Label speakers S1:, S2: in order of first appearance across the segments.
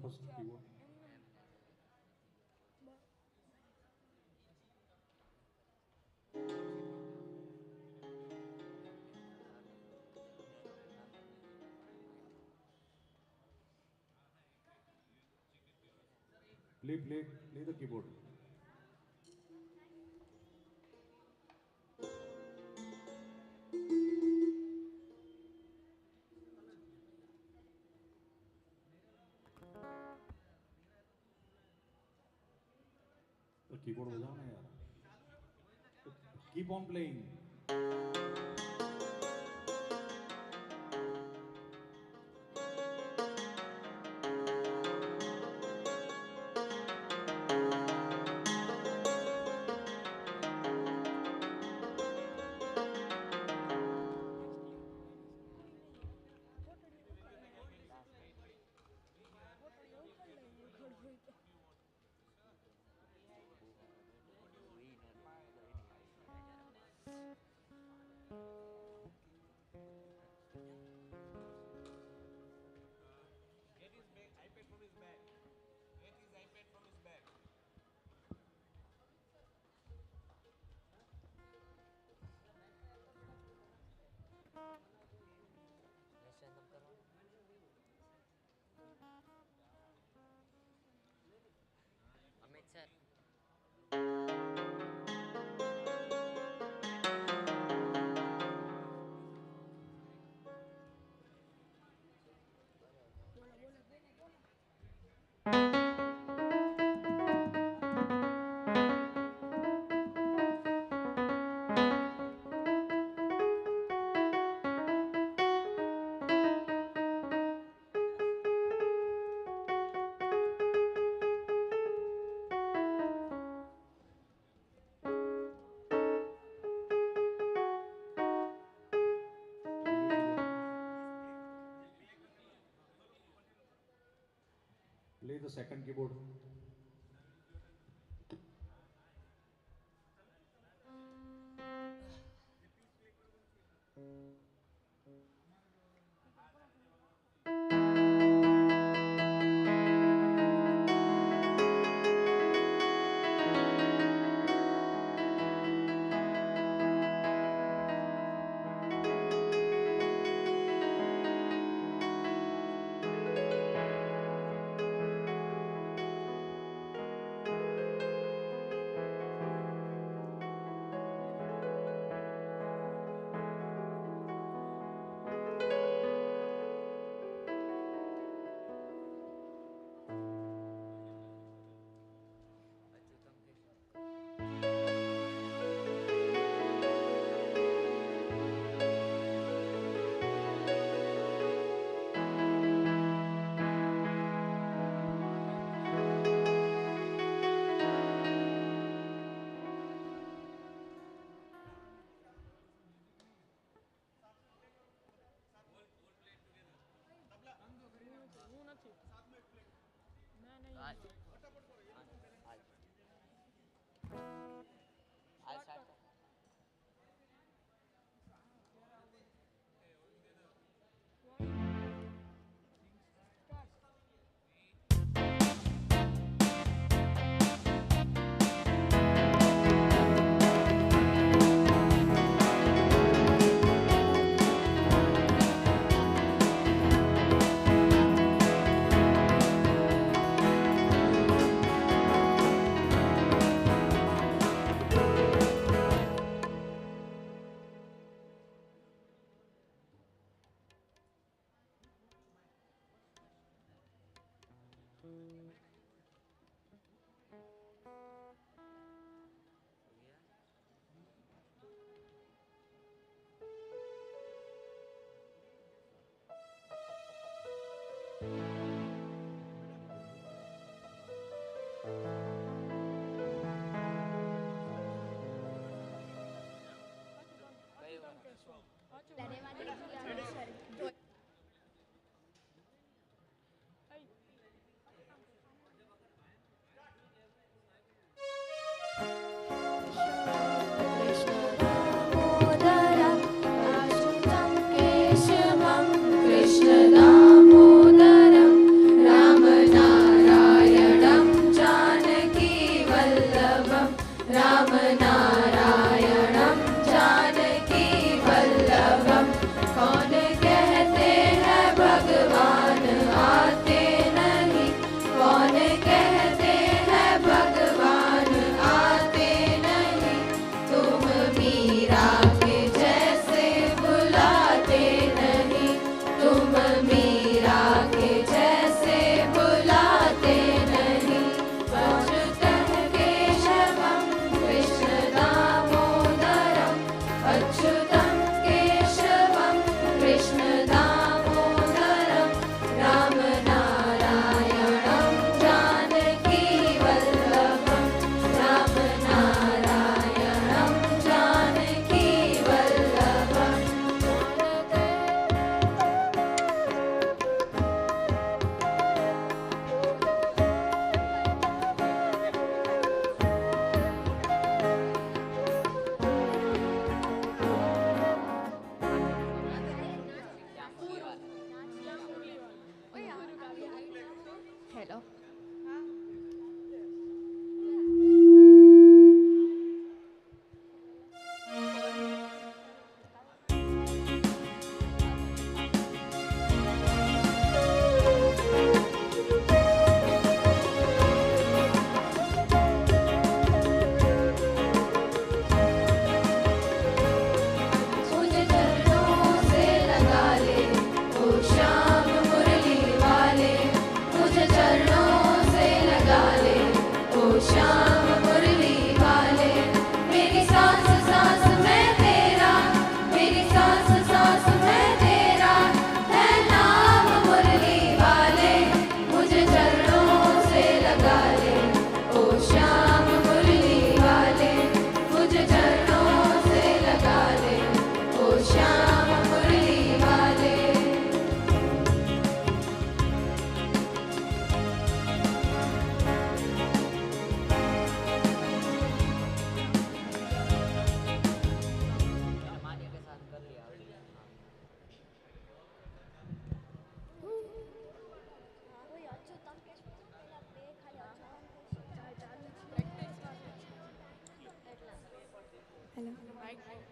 S1: first keyboard. Play the keyboard. The keyboard बजाना है यार. Keep on playing.
S2: Get his iPad from his bag. Get his iPad from his bag.
S3: Amit sir.
S1: Play the second keyboard.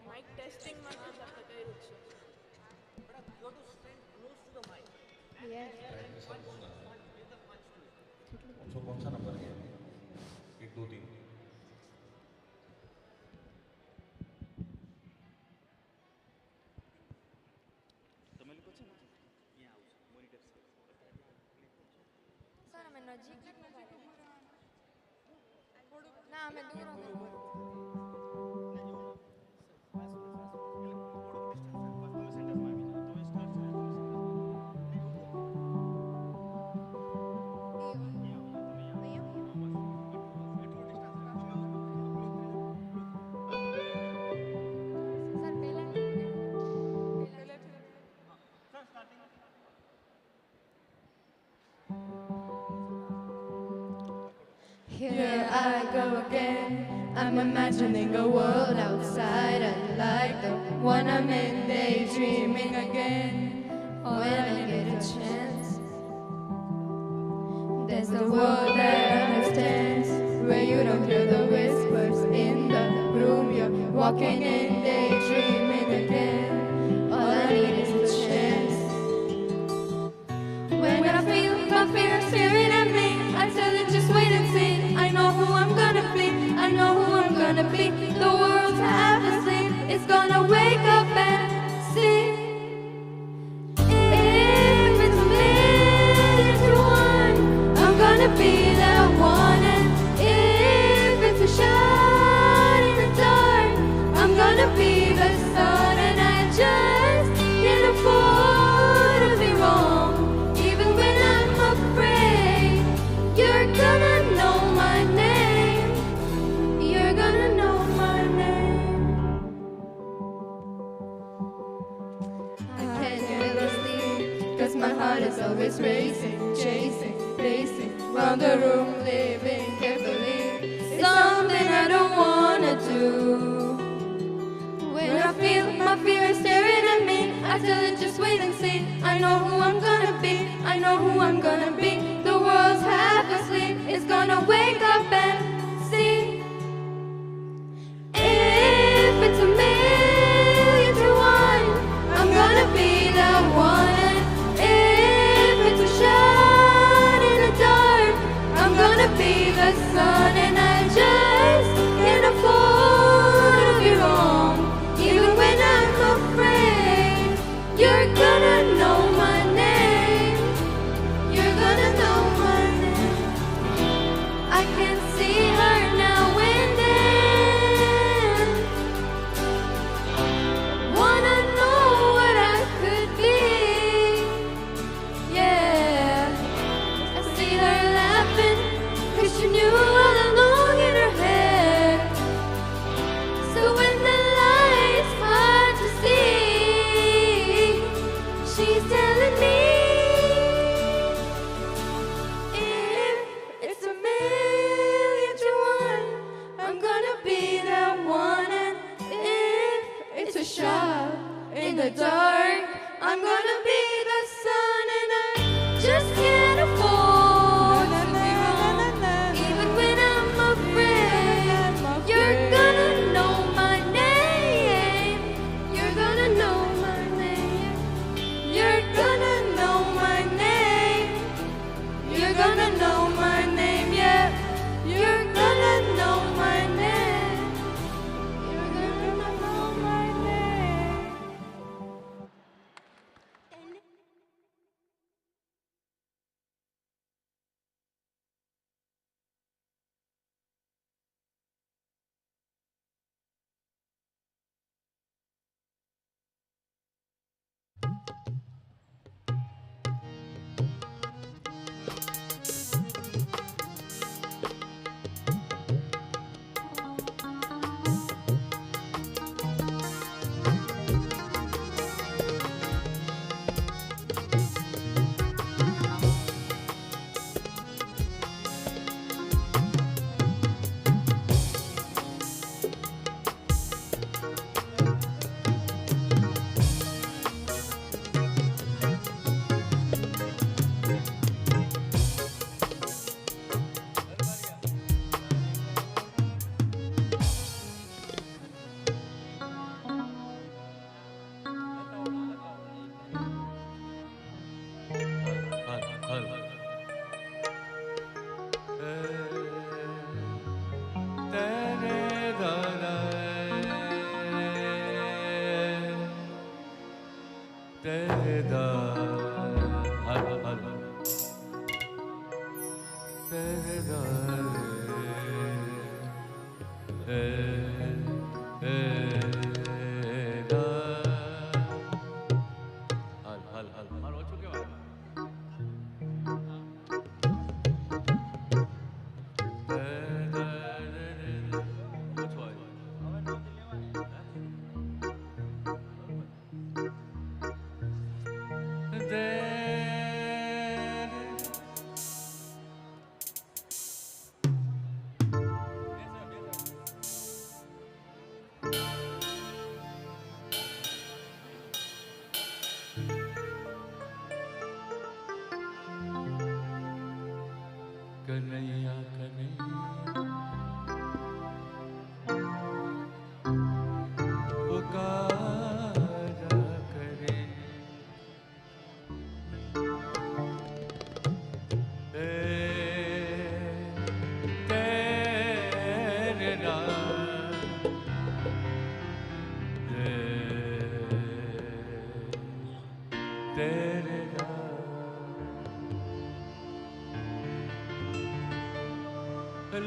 S4: Mic testing માટે જ આપણે કર્યું છે.
S5: Yes.
S1: कौन सा नंबर है? 1 2 3.
S5: સર અમે નજીક જ ના અમે દૂર
S6: Here I go again. I'm imagining a world outside unlike the one I'm in, daydreaming again. When I get a chance, there's the world that understands, where you don't hear the whispers in the room you're walking in, daydreaming again. All I need is a chance. When I feel my fear staring at me, I tell it just wait and see. I know who I'm gonna be, I know who I'm gonna be. The world's half asleep, it's gonna wake up and see. If it's a million to one, I'm gonna be that one. And if it's a shot in the dark, I'm gonna be the sun. And I just can't afford to be wrong, even when I'm afraid. You're gonna know my name. You're gonna know my name. I can't ever sleep, 'cause my heart is always racing, chasing, pacing round the room, living carefully. It's something I don't wanna do. When I feel my fear staring at me, I tell it just wait and see. I know who I'm gonna be, I know who I'm gonna be. The world's half asleep, it's gonna wake up and see. If it's a million to one, I'm gonna be that one. And if it's a shot in the dark, I'm gonna be the sun. And I just can't afford to be wrong, even when I'm afraid. You're gonna know my name. You're gonna know my name. I can see her now and then. Wanna know what I could be. Yeah, I see her laughing, 'cause she knew all along in her head. So when the light's hard to see, she's telling me, if it's a million to one, I'm gonna be that one. And if it's a shot in the dark, I'm gonna be the sun. And I just can't afford to be wrong, even when I'm afraid. You're gonna know my name. You're gonna know my name. You're gonna know my name. You're gonna know my name, yeah. You're gonna know my name. You're gonna know my name.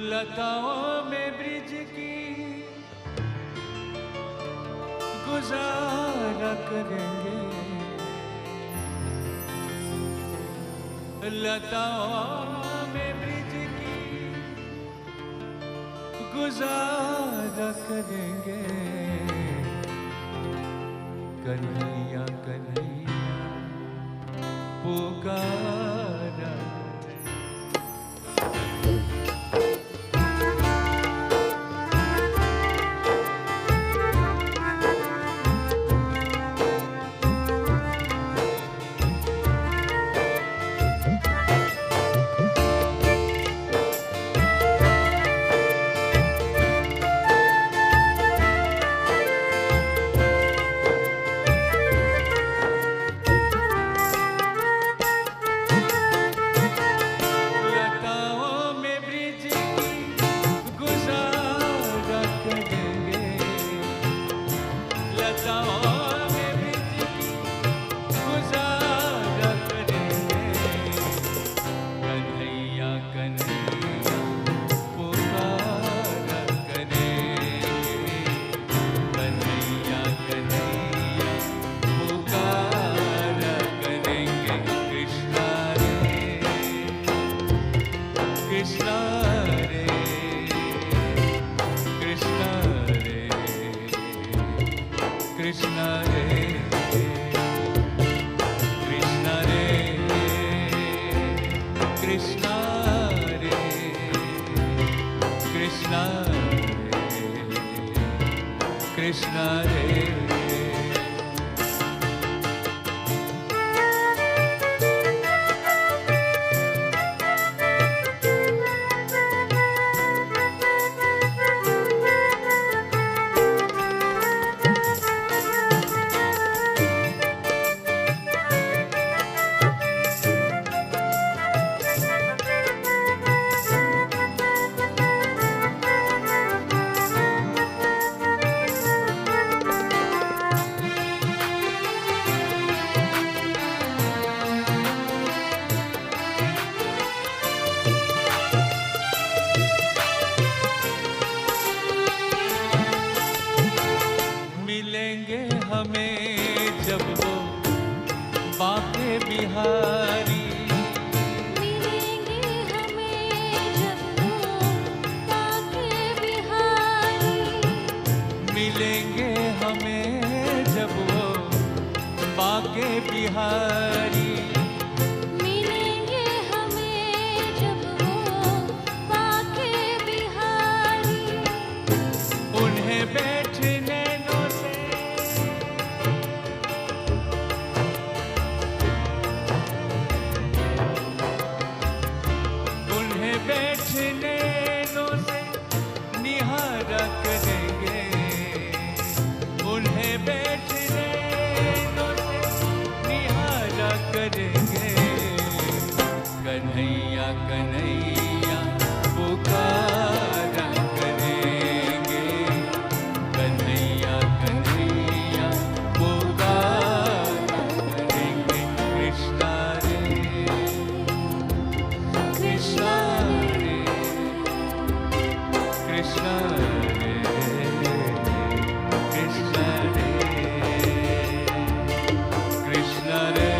S7: लताओं में bridge की गुजारा करेंगे, लताओं में bridge की गुजारा करेंगे। कन्हैया कन्हैया पुकारा। कृष्णा रे। मिलेंगे हमें जब वो बाके बिहारी,
S6: मिलेंगे हमें जब वो बाके बिहारी,
S7: मिलेंगे हमें जब वो बाके बिहारी।
S6: मिलेंगे हमें जब वो बाके बिहारी।
S7: उन्हें बैठने बैठने से निहारा करेंगे, उन्हें बैठने से निहारा करेंगे। कन्हैया कन्हैया पुकारा करेंगे, कन्हैया कन्हैया पुकारा करेंगे। कृष्णा रे कृष्णा कृष्णा रे कृष्णा रे कृष्णा रे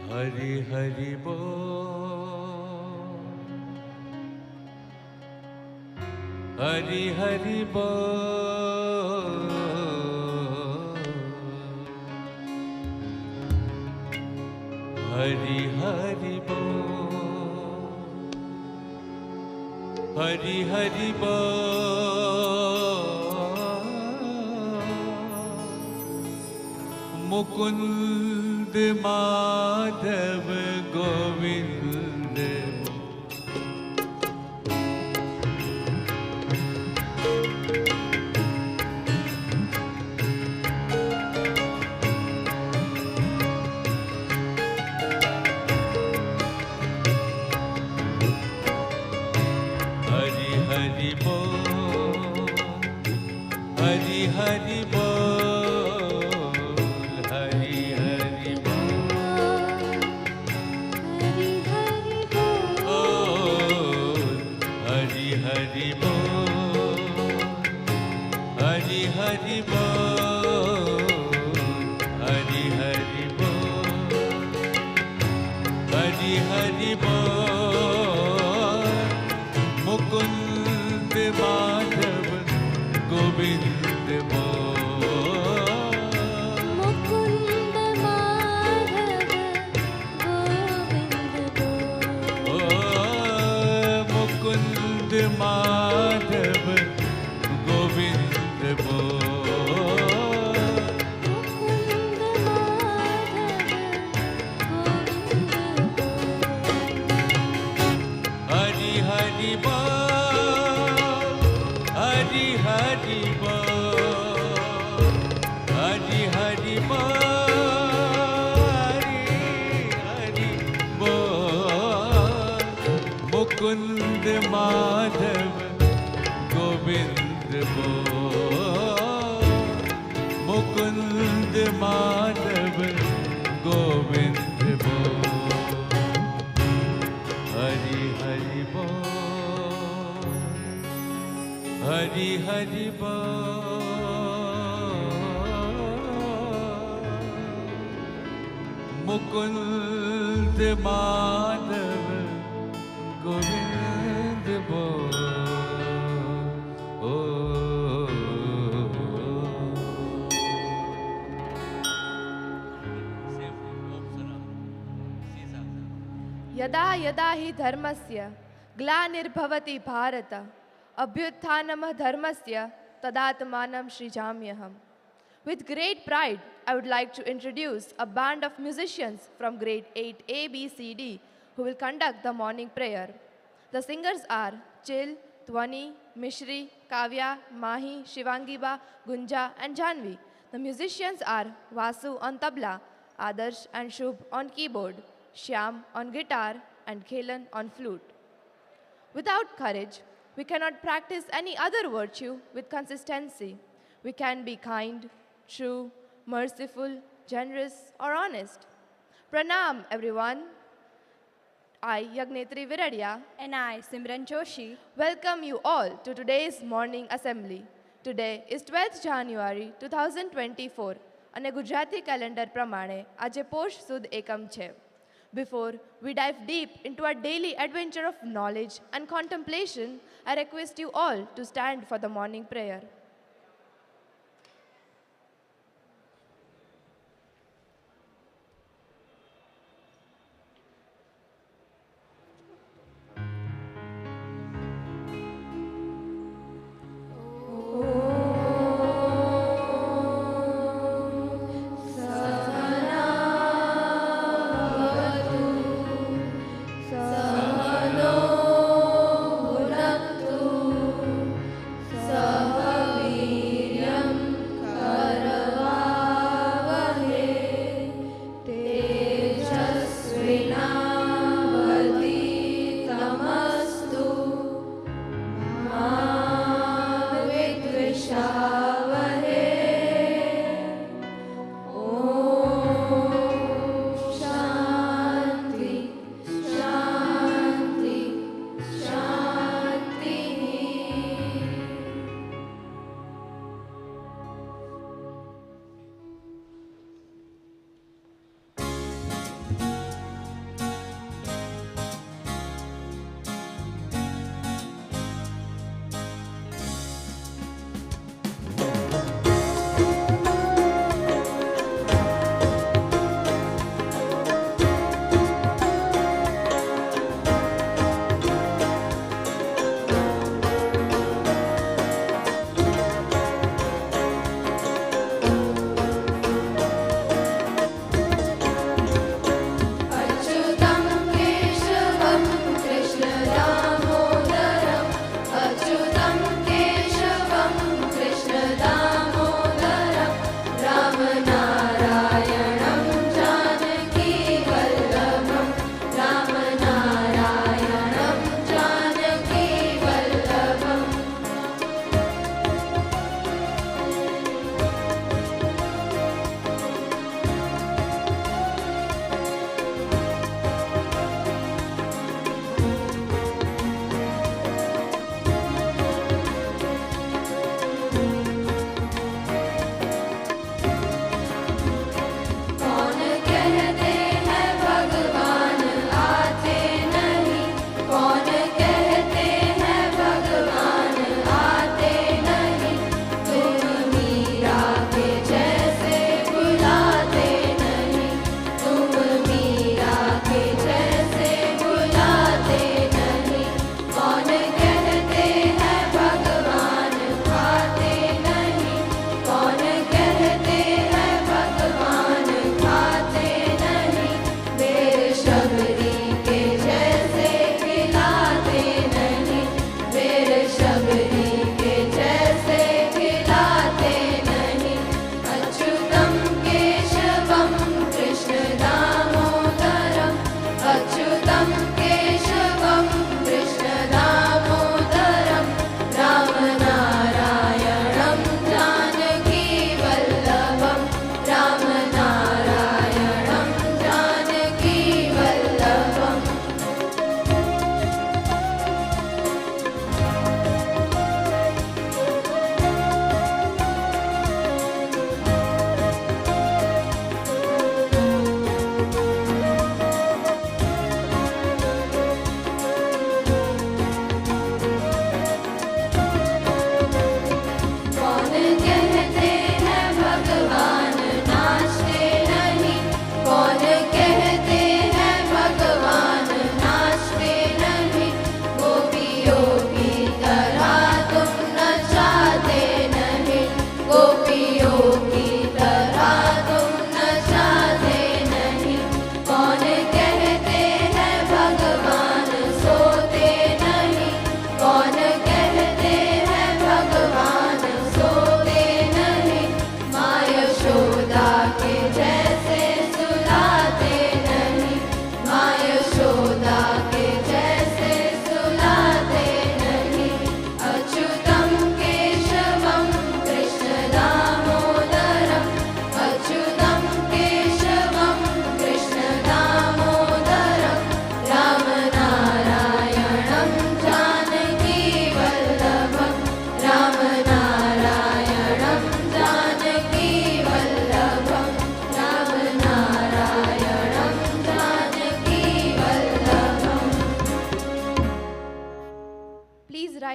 S7: हरि हरि बोल, हरि हरि बोल। हरि हरि बोल हरि हरि बोल मुकुंद माधव गोविंद हरि हरि बोल हरि हरि बोल हरि हरि बोल
S6: हरि हरि
S7: बोल हरि हरि बोल हरि हरि बोल हरि हरि बोल हरि हरि बोल मुकुंद माधव गोविंद बोल
S6: मुकुंद माधव गोविंद बोल
S7: मुकुंद माधव गोविंद बोल
S6: मुकुंद माधव गोविंद बोल
S7: हरि हरि बोल हरि हरि बोल हरि हरि बोल हरि हरि बोल मुकुंद माधव गोविंद बोल मुकुंद माधव गोविंद बोल हरि हरि बोल हरि हरि बोल मुकुंद माधव गोविंद बोल ओ
S8: यदा यदा हि धर्मस्य ग्लानिर्भवति भारत अभ्युत्थानमः धर्मस्य तदात्मानं सृजाम्यहम्. With great pride, I would like to introduce a band of musicians from grade 8 A, B, C, D who will conduct the morning prayer. The singers are Chil, Dhwani, Mishri, Kavya, Mahi, Shivangiba, Gunja and Janvi. The musicians are Vasu on tabla, Adarsh and Shubh on keyboard, Shyam on guitar and Khelan on flute. Without courage, we cannot practice any other virtue with consistency. We can be kind, true, merciful, generous, or honest. Pranam, everyone. I, Yagnetri Viradia,
S5: And I, Simran Joshi.
S8: welcome you all to today's morning assembly. Today is 12th January 2024 અને Gujarati calendar પ્રમાણે આજે પોષ સુદ એકમ છે. Before we dive deep into our daily adventure of knowledge and contemplation, I request you all to stand for the morning prayer.
S6: सहनो भुनक्तु सह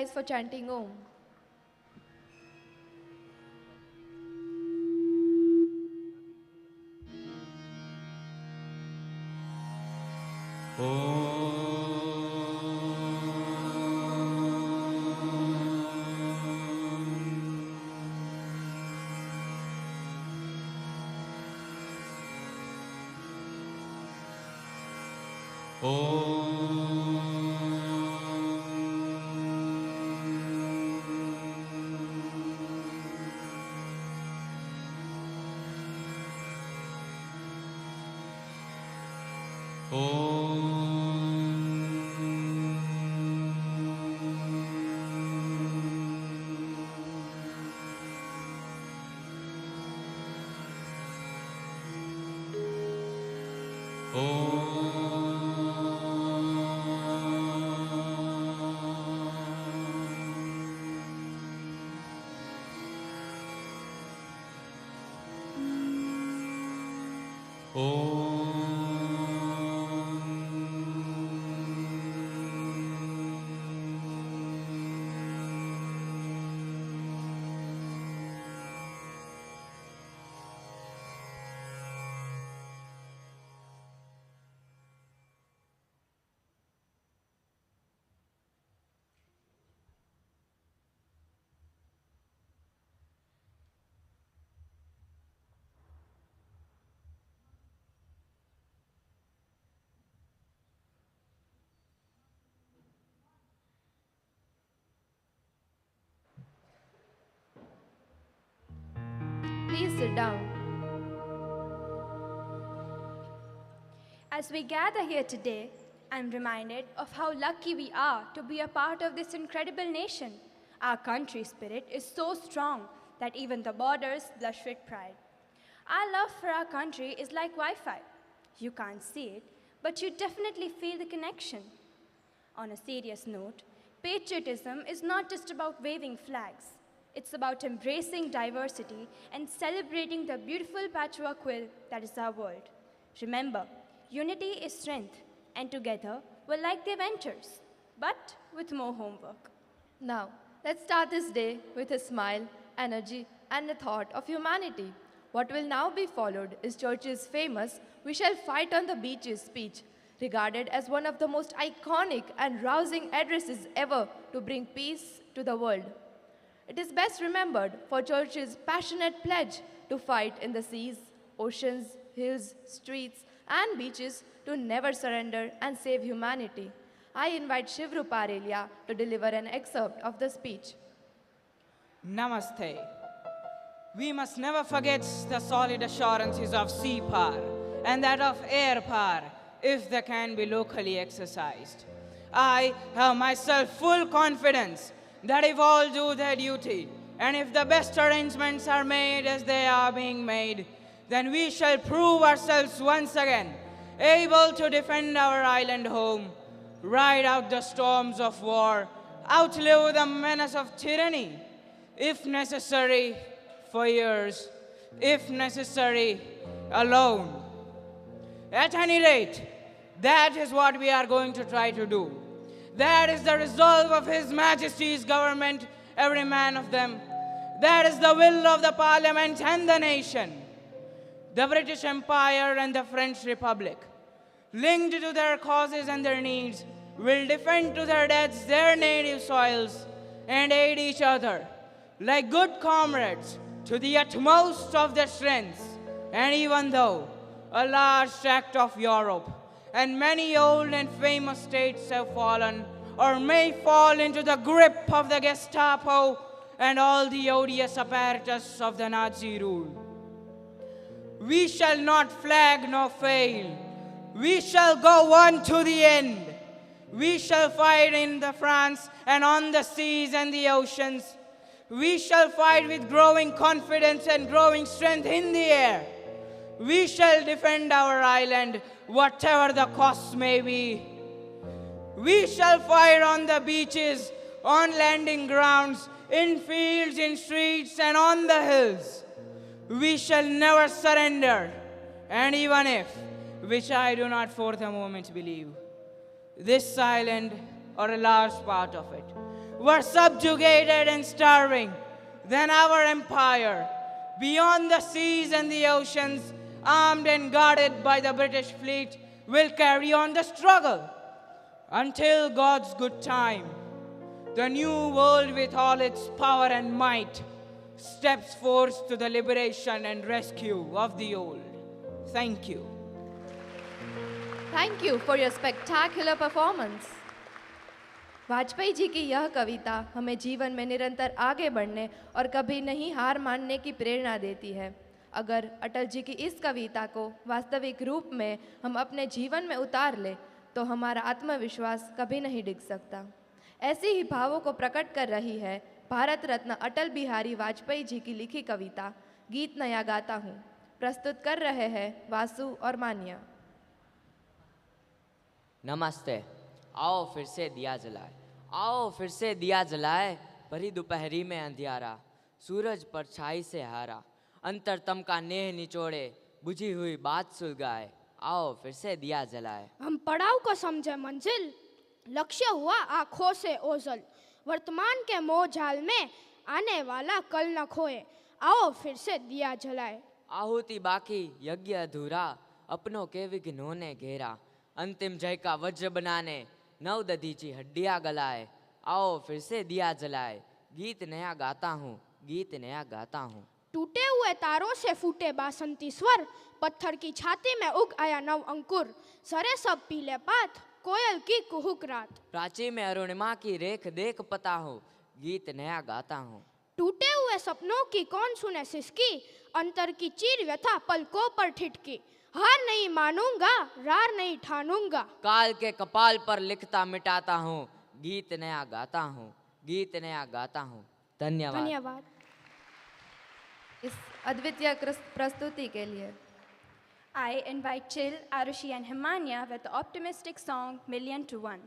S8: rise for chanting Om. Please sit down.
S5: As we gather here today, I'm reminded of how lucky we are to be a part of this incredible nation. Our country spirit is so strong that even the borders blush with pride. Our love for our country is like Wi-Fi. You can't see it, but you definitely feel the connection. On a serious note, patriotism is not just about waving flags. It's about embracing diversity and celebrating the beautiful patchwork quilt that is our world. Remember, unity is strength, and together we're like the Avengers, but with more homework.
S8: Now, let's start this day with a smile, energy, and a thought of humanity. What will now be followed is Churchill's famous "We shall fight on the beaches" speech, regarded as one of the most iconic and rousing addresses ever to bring peace to the world. It is best remembered for Churchill's passionate pledge to fight in the seas, oceans, hills, streets, and beaches to never surrender and save humanity. I invite Shiv Ruparelia to deliver an excerpt of the speech.
S2: Namaste. We must never forget the solid assurances of sea power and that of air power if they can be locally exercised. I have myself full confidence that if all do their duty and if the best arrangements are made as they are being made, then we shall prove ourselves once again able to defend our island home, ride out the storms of war, outlive the menace of tyranny, if necessary, for years, if necessary, alone. At any rate, that is what we are going to try to do. That is the resolve of His Majesty's government, every man of them. That is the will of the Parliament and the nation. The British Empire and the French Republic, linked to their causes and their needs, will defend to their deaths their native soils and aid each other like good comrades to the utmost of their strength. And even though a large tract of Europe and many old and famous states have fallen or may fall into the grip of the Gestapo and all the odious apparatus of the Nazi rule, we shall not flag nor fail. We shall go on to the end. We shall fight in the France and on the seas and the oceans. We shall fight with growing confidence and growing strength in the air. We shall defend our island, whatever the cost may be. We shall fight on the beaches, on landing grounds, in fields, in streets, and on the hills. We shall never surrender. And even if, which I do not for the moment believe, this island, or a large part of it, were subjugated and starving, then our empire, beyond the seas and the oceans, armed and guarded by the British fleet, will carry on the struggle until God's good time. The new world with all its power and might steps forth to the liberation and rescue of the old. Thank you.
S8: Thank you for your spectacular performance. Vajpayee ji की यह कविता हमें जीवन में निरंतर आगे बढ़ने और कभी नहीं हार मानने की प्रेरणा देती है। अगर अटल जी की इस कविता को वास्तविक रूप में हम अपने जीवन में उतार ले तो हमारा आत्मविश्वास कभी नहीं डिग सकता। ऐसे ही भावों को प्रकट कर रही है भारत रत्न अटल बिहारी वाजपेयी जी की लिखी कविता गीत नया गाता हूँ। प्रस्तुत कर रहे हैं वासु और मान्या।
S3: नमस्ते। आओ फिर से दिया जलाए, आओ फिर से दिया जलाए, भरी दोपहरी में अंधियारा, सूरज परछाई से हारा, अंतरतम का नेह निचोड़े, बुझी हुई बात सुलगाए, आओ फिर से दिया जलाए।
S9: हम पड़ाव को समझे मंजिल, लक्ष्य हुआ आंखों से ओझल, वर्तमान के मोह जाल में आने वाला कल न खोए, आओ फिर से दिया जलाए।
S3: आहुति बाकी यज्ञ अधूरा, अपनों के विघ्नों ने घेरा, अंतिम जय का वज्र बनाने नव दधीची हड्डियां गलाए, आओ फिर से दिया जलाए, गीत नया गाता हूँ, गीत नया गाता हूँ।
S9: टूटे हुए तारों से फूटे बासंती स्वर, पत्थर की छाती में उग आया नव अंकुर, सरे सब पीले पात, कोयल की कुहुक रात।
S3: प्राची में अरुणिमा की रेख देख पता हो, गीत नया गाता हूँ।
S9: टूटे हुए सपनों की कौन सुने सिसकी, अंतर की चीर व्यथा पलकों पर ठिठकी, हार नहीं मानूंगा, रार नहीं ठानूंगा,
S3: काल के कपाल पर लिखता मिटाता हूँ, गीत नया गाता हूँ, गीत नया गाता हूँ। धन्यवाद।
S9: धन्यवाद
S8: इस अद्वितीय प्रस्तुति के लिए।
S5: I invite Chil, Arushi and Himanya with the optimistic song Million to One.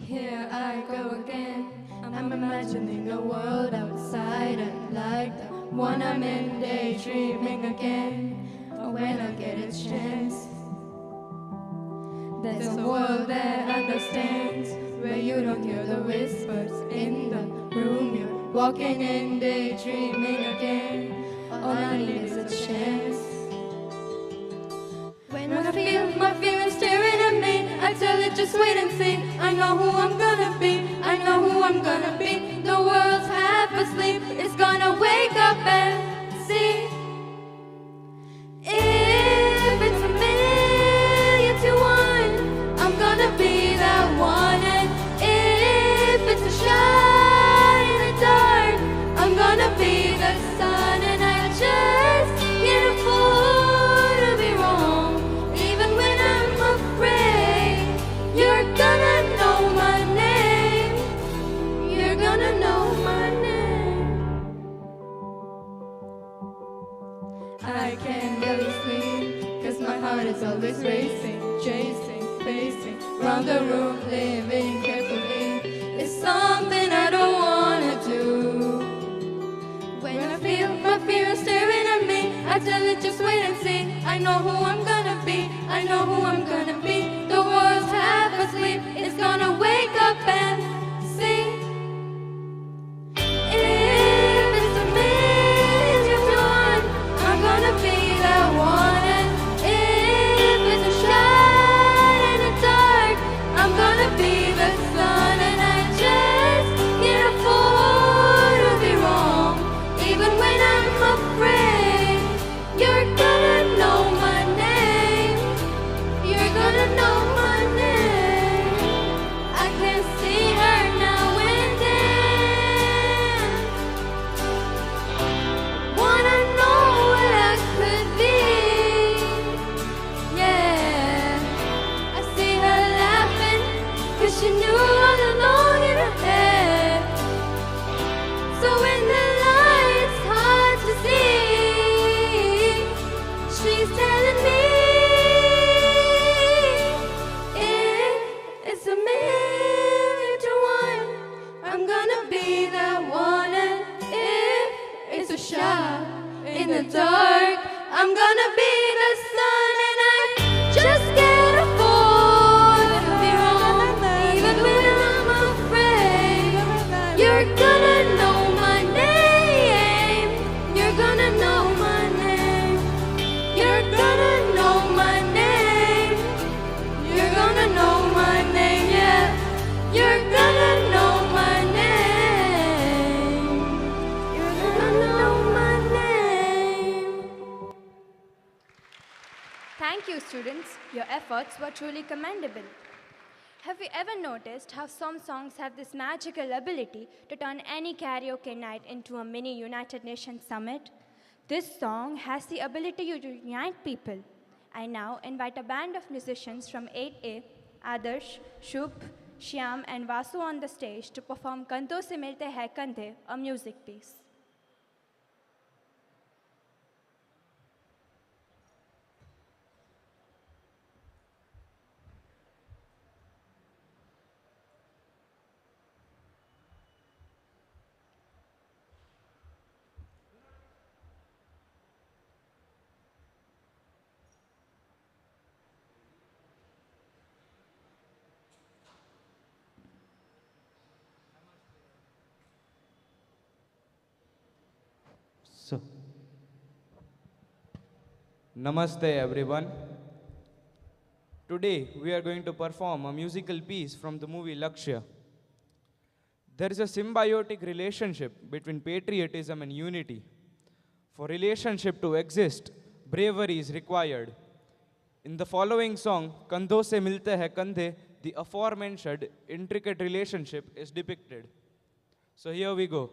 S6: Here I go again. I'm imagining a world outside and like the one I'm in, daydreaming again. When I get a chance, there's a world that understands, where you don't hear the whispers in the room you're walking in, daydreaming again. All I need is a chance. When I feel my feelings staring at me, I tell it just wait and see. I know who I'm gonna be, I know who I'm gonna be. The world's half asleep, it's gonna wake up and see. If it's a million to one, I'm gonna be that one. And if it's a shot in the dark, I'm gonna be the sun. And I just can't afford to be wrong, even when I'm afraid. You're gonna know my name, you're gonna know my name. I can't really sleep, cause my heart is always racing, chasing, pacing, round the room, living carefully. It's something I don't wanna do. When I feel my fear staring at me, I tell it just wait and see. I know who I'm gonna be, I know who I'm gonna be. The world's half asleep, it's gonna wake up and see. If it's a million to one, I'm gonna be that one. And if it's a shot in the dark, I'm gonna be the sun. And I just can't afford to be wrong, even when I'm afraid. You're gonna know my name, you're gonna know my name. I can see her now and then. she knew all along in her head. So when the light's hard to see, she's telling me, if it's a million to one, I'm gonna be that one. And if it's a shot in the dark, I'm gonna be the sun. And I just can't afford to be wrong, even when I'm afraid. You're gonna know my name. You're gonna know my name. You're gonna know my name. You're gonna know my name, yeah. You're gonna know my name. You're gonna know my name.
S5: Thank you, students. Your efforts were truly commendable. Have you ever noticed how some songs have this magical ability to turn any karaoke night into a mini United Nations summit? This song has the ability to unite people. I now invite a band of musicians from 8A, Adarsh, Shubh, Shyam, and Vasu on the stage to perform Kandon Se Milte Hai Kandhe, a music piece.
S10: So, Namaste everyone. Today we are going to perform a musical piece from the movie Lakshya. There is a symbiotic relationship between patriotism and unity. For relationship to exist, bravery is required. In the following song, Kandon Se Milte Hai Kandhe, the aforementioned intricate relationship is depicted. So here we go.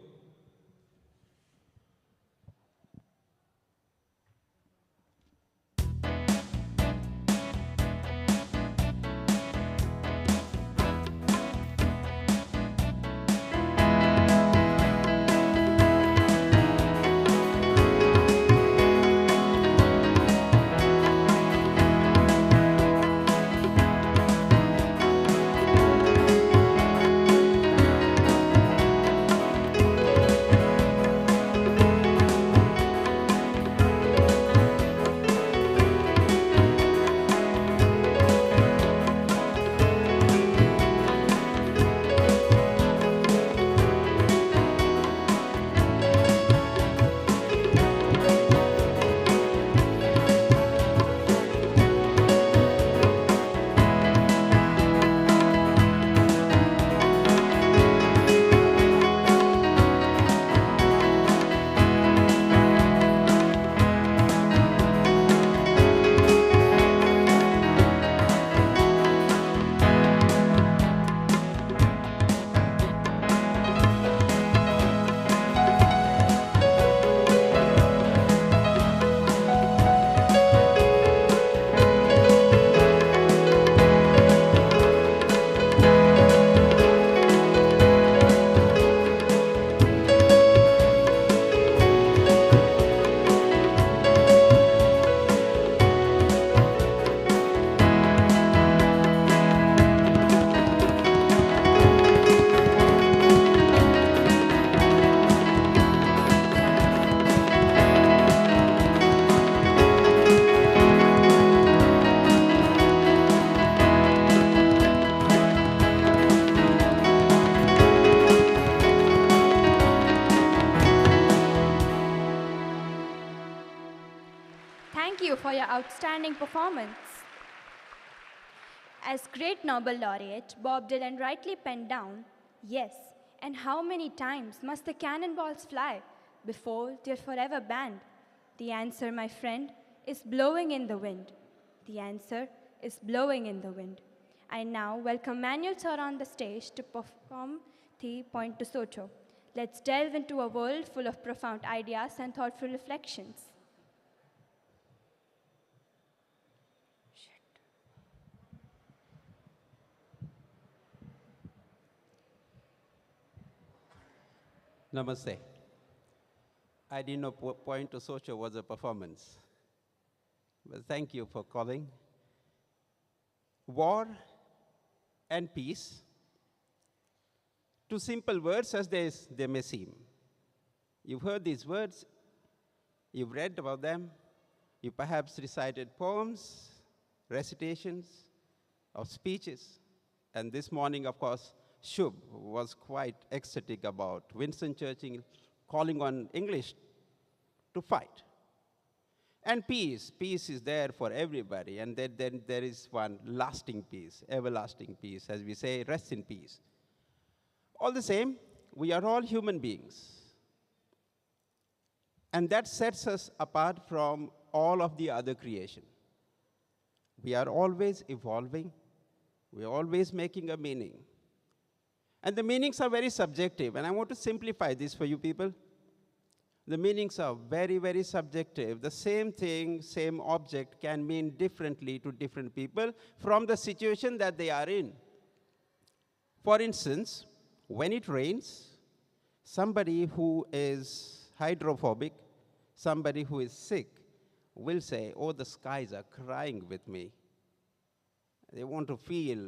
S5: Thank you for your outstanding performance. As great Nobel laureate Bob Dylan rightly penned down, yes, and how many times must the cannonballs fly before they're forever banned? The answer, my friend, is blowing in the wind. The answer is blowing in the wind. I now welcome Manuel sir on the stage to perform the Point to Socho. Let's delve into a world full of profound ideas and thoughtful reflections.
S11: Namaste. I didn't know Point to Social was a performance. But thank you for calling. War and peace. Two simple words as they may seem. You've heard these words, you've read about them, you perhaps recited poems, recitations, or speeches. And this morning, of course, Shubh was quite ecstatic about Winston Churchill calling on English to fight. And peace is there for everybody. And then there is one lasting peace, everlasting peace. As we say, rest in peace. All the same, we are all human beings. And that sets us apart from all of the other creation. We are always evolving. We are always making a meaning. And the meanings are very subjective. And I want to simplify this for you people. The meanings are very, very subjective. The same thing, same object can mean differently to different people from the situation that they are in. For instance, when it rains, somebody who is hydrophobic, somebody who is sick, will say, oh, the skies are crying with me. They want to feel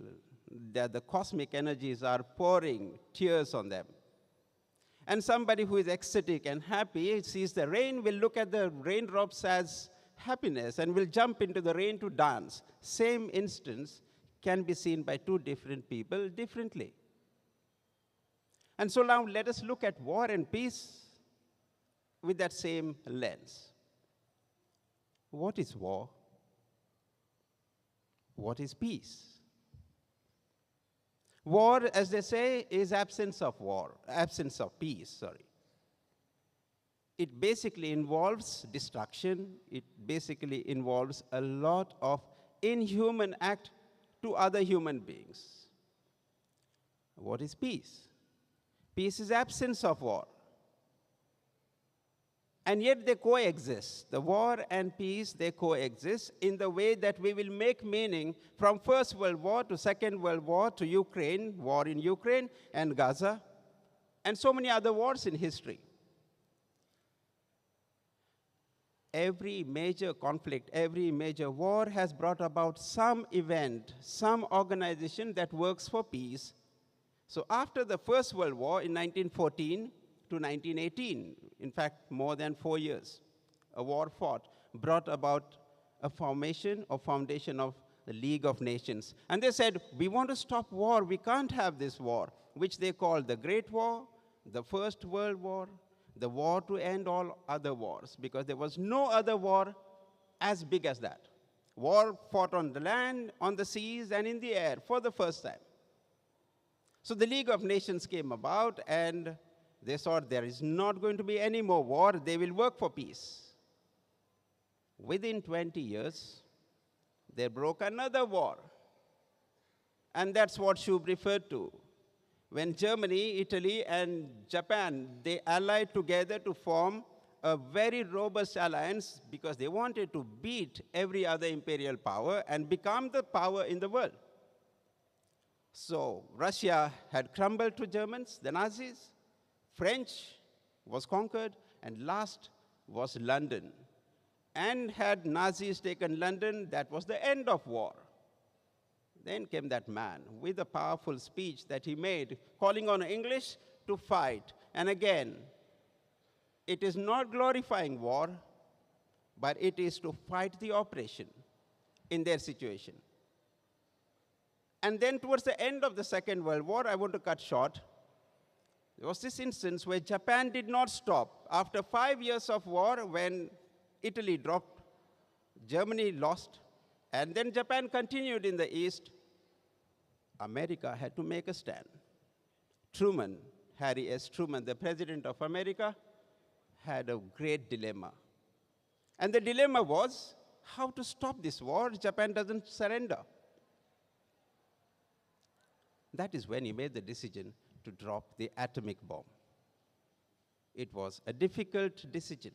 S11: that the cosmic energies are pouring tears on them. And somebody who is ecstatic and happy sees the rain, will look at the raindrops as happiness and will jump into the rain to dance. Same instance can be seen by two different people differently. And so now let us look at war and peace with that same lens. What is war? What is peace? War, as they say, is absence of peace, sorry. It basically involves destruction. It basically involves a lot of inhuman act to other human beings. What is peace? Peace is absence of war. And yet they coexist. The war and peace, they coexist in the way that we will make meaning from First World War to Second World War to Ukraine, war in Ukraine and Gaza, and so many other wars in history. Every major conflict, every major war has brought about some event, some organization that works for peace. So after the First World War in 1914, to 1918, in fact, more than 4 years. A war fought, brought about a foundation of the League of Nations. And they said, we want to stop war, we can't have this war, which they called the Great War, the First World War, the war to end all other wars, because there was no other war as big as that. War fought on the land, on the seas, and in the air for the first time. So the League of Nations came about, and they thought there is not going to be any more war. They will work for peace. Within 20 years, they broke another war. And that's what Shubh referred to. When Germany, Italy, and Japan, they allied together to form a very robust alliance because they wanted to beat every other imperial power and become the power in the world. So Russia had crumbled to Germans, the Nazis. French was conquered, and last was London. And had Nazis taken London, that was the end of war. Then came that man with a powerful speech that he made, calling on English to fight. And again, it is not glorifying war, but it is to fight the oppression in their situation. And then towards the end of the Second World War, I want to cut short, there was this instance where Japan did not stop. After 5 years of war, when Italy dropped, Germany lost, and then Japan continued in the East, America had to make a stand. Truman, Harry S. Truman, the President of America, had a great dilemma. And the dilemma was how to stop this war. Japan doesn't surrender. That is when he made the decision to drop the atomic bomb. It was a difficult decision.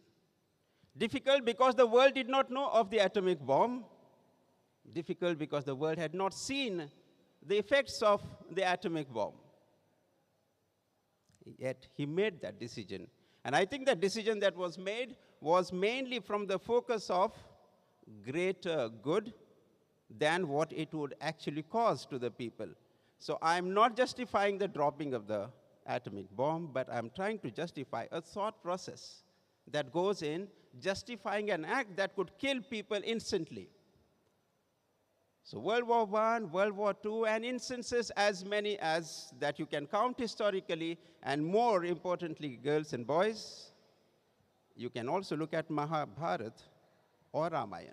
S11: Difficult because the world did not know of the atomic bomb. Difficult because the world had not seen the effects of the atomic bomb. Yet he made that decision. And I think the decision that was made was mainly from the focus of greater good than what it would actually cause to the people. So I'm not justifying the dropping of the atomic bomb, but I'm trying to justify a thought process that goes in justifying an act that could kill people instantly. So World War I, World War II, and instances as many as that you can count historically, and more importantly, girls and boys, you can also look at Mahabharata or Ramayana.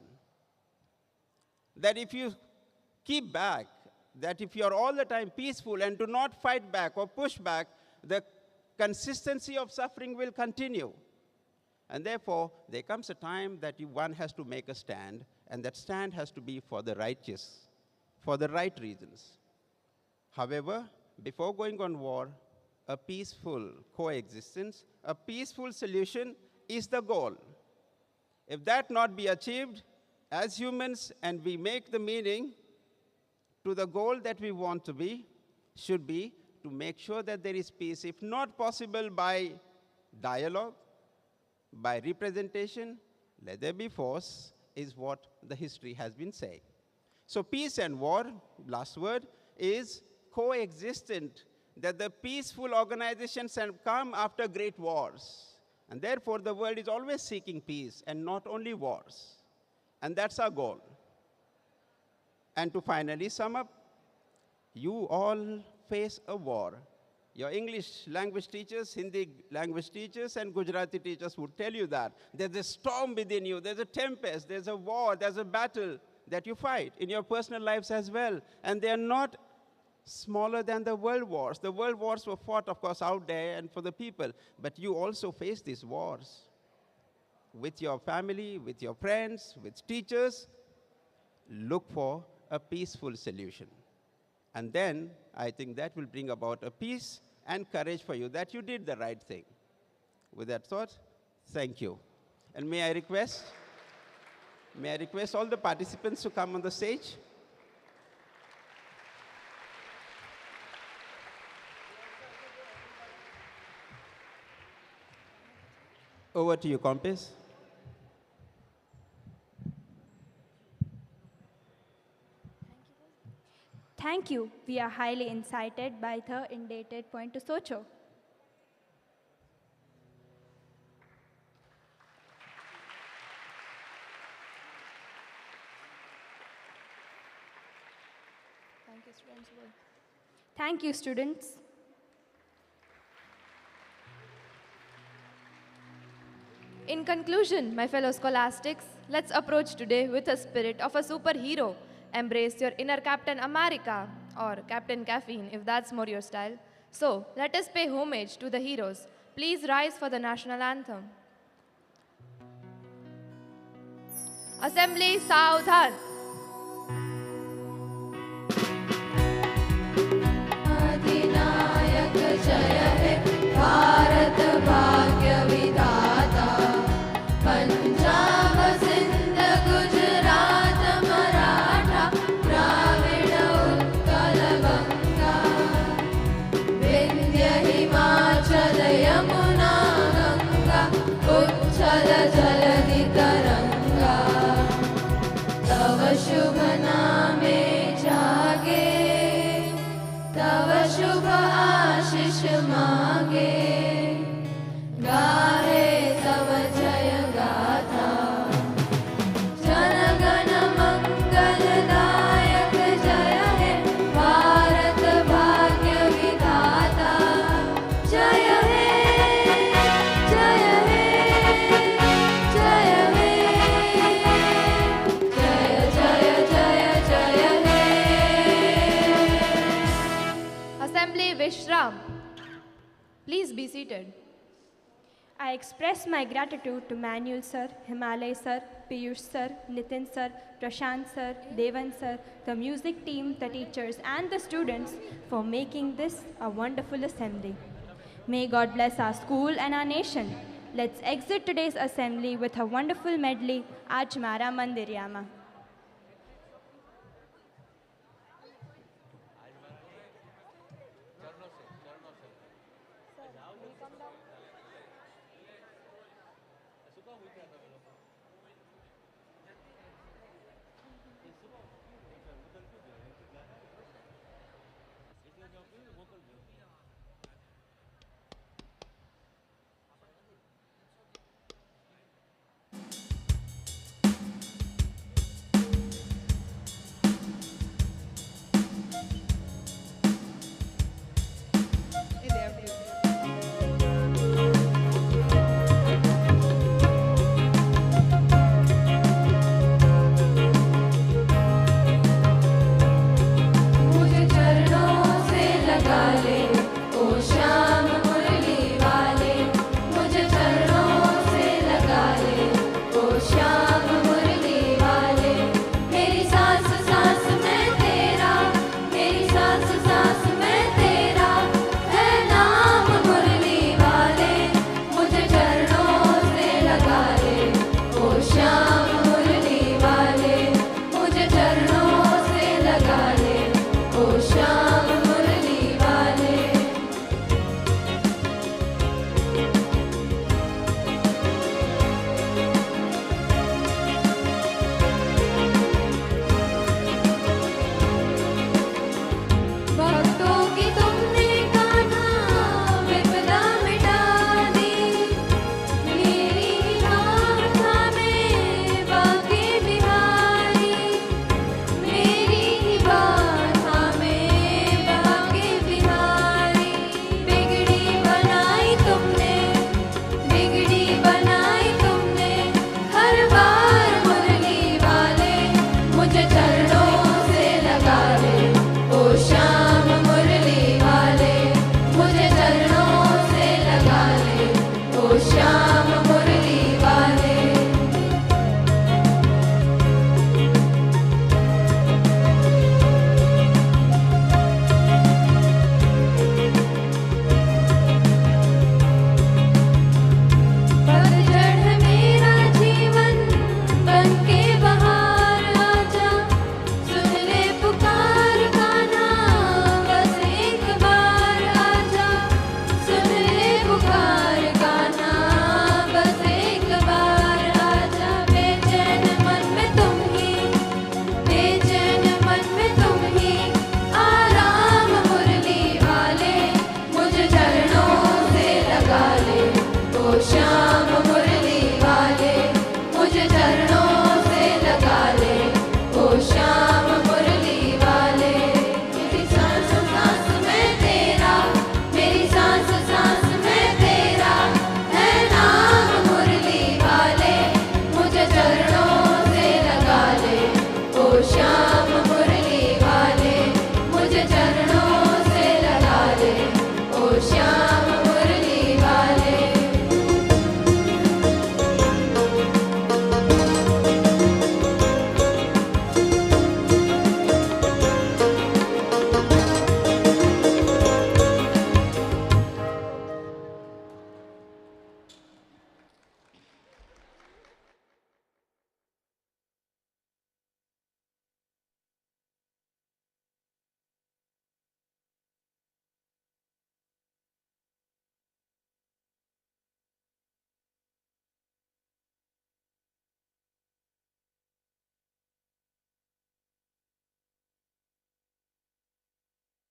S11: That if you keep back, that if you're all the time peaceful and do not fight back or push back, the consistency of suffering will continue. And therefore, there comes a time that one has to make a stand, and that stand has to be for the righteous, for the right reasons. However, before going on war, a peaceful coexistence, a peaceful solution is the goal. If that not be achieved, as humans, and we make the meaning to the goal that we want to be, should be to make sure that there is peace, if not possible by dialogue, by representation, let there be force, is what the history has been saying. So peace and war, last word, is coexistent, that the peaceful organizations have come after great wars. And therefore, the world is always seeking peace and not only wars. And that's our goal. And to finally sum up, you all face a war. Your English language teachers, Hindi language teachers, and Gujarati teachers would tell you that. There's a storm within you, there's a tempest, there's a war, there's a battle that you fight in your personal lives as well. And they're not smaller than the world wars. The world wars were fought, of course, out there and for the people. But you also face these wars with your family, with your friends, with teachers. Look for a peaceful solution. And then I think that will bring about a peace and courage for you that you did the right thing. With that thought, thank you. And may I request all the participants to come on the stage? Over to you, Compass.
S5: Thank you. We are highly incited by the indicted point to Socho.
S8: Thank you, students.
S5: Thank you, students.
S8: In conclusion, my fellow scholastics, let's approach today with a spirit of a superhero. Embrace your inner Captain America, or Captain Caffeine, if that's more your style. So, let us pay homage to the heroes. Please rise for the national anthem. Assembly, Saudhan.
S6: अधिनायक जय हे भारत भाग्य विधाता पंजाब सिंध गुजरात मराठा द्राविड़ उत्कल गंगा विंध्य हिमाचल यमुना गंगा उच्छल जलधि तरंगा तव शुभ नामे जागे तव शुभ आशीष मांगे गाहे तव जय गाथा जन गण मंगल दायक जय हे भारत भाग्य विधाता जय हे जय हे जय हे जय जय जय जय हे
S8: Assembly, Vishram. Please be seated.
S5: I express my gratitude to Manuel sir, Himalay sir, Piyush sir, Nitin sir, Prashant sir, Devan sir, the music team, the teachers and the students for making this a wonderful assembly. May God bless our school and our nation. Let's exit today's assembly with a wonderful medley, Aaj Mara Mandir Yama.
S8: come down.